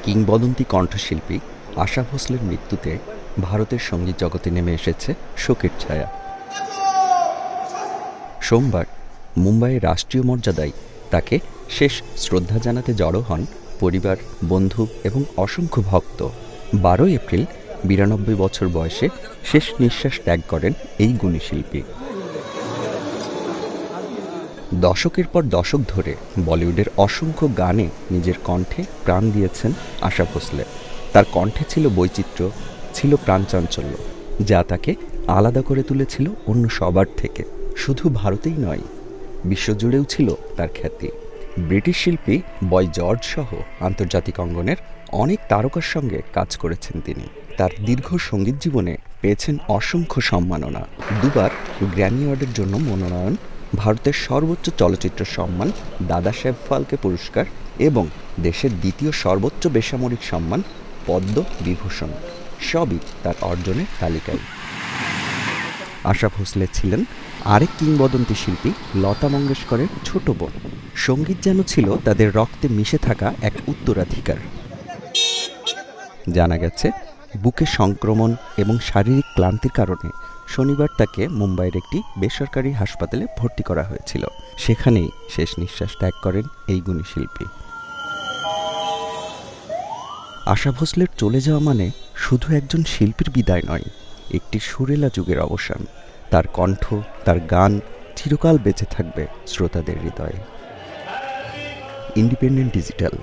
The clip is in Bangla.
কিংবদন্তি কণ্ঠশিল্পী আশা ভোসলের মৃত্যুতে ভারতের সঙ্গীত জগতে নেমে এসেছে শোকের ছায়া। সোমবার মুম্বাইয়ের রাষ্ট্রীয় মর্যাদায় তাকে শেষ শ্রদ্ধা জানাতে জড়ো হন পরিবার, বন্ধু এবং অসংখ্য ভক্ত। 12 এপ্রিল 92 বছর বয়সে শেষ নিঃশ্বাস ত্যাগ করেন এই গুণী শিল্পী। দশকের পর দশক ধরে বলিউডের অসংখ্য গানে নিজের কণ্ঠে প্রাণ দিয়েছেন আশা ভোসলে। তার কণ্ঠে ছিল বৈচিত্র্য, ছিল প্রাণচাঞ্চল্য, যা তাকে আলাদা করে তুলেছিল অন্য সবার থেকে। শুধু ভারতেই নয়, বিশ্বজুড়েও ছিল তার খ্যাতি। ব্রিটিশ শিল্পী বয় জর্জ সহ আন্তর্জাতিক অঙ্গনের অনেক তারকার সঙ্গে কাজ করেছেন তিনি। তার দীর্ঘ সঙ্গীত জীবনে পেয়েছেন অসংখ্য সম্মাননা। দুবার গ্র্যামি অ্যাওয়ার্ডের জন্য মনোনয়ন, ভারতের সর্বোচ্চ চলচ্চিত্র সম্মান দাদাসাহেব ফালকে পুরস্কার এবং দেশের দ্বিতীয় সর্বোচ্চ বেসামরিক সম্মান পদ্ম বিভূষণ, সবই তার অর্জনের তালিকায়। আশা ভোসলে ছিলেন আরেক কিংবদন্তি শিল্পী লতা মঙ্গেশকরের ছোট বোন। সঙ্গীত যেন ছিল তাদের রক্তে মিশে থাকা এক উত্তরাধিকার। জানা গেছে, বুকে সংক্রমণ এবং শারীরিক ক্লান্তির কারণে শনিবার তাকে মুম্বাইয়ের একটি বেসরকারি হাসপাতালে ভর্তি করা হয়েছিল। সেখানেই শেষ নিঃশ্বাস ত্যাগ করেন এই গুণী শিল্পী। আশা ভোসলের চলে যাওয়া মানে শুধু একজন শিল্পীর বিদায় নয়, একটি সুরেলা যুগের অবসান। তার কণ্ঠ, তার গান চিরকাল বেঁচে থাকবে শ্রোতাদের হৃদয়ে। Independent digital.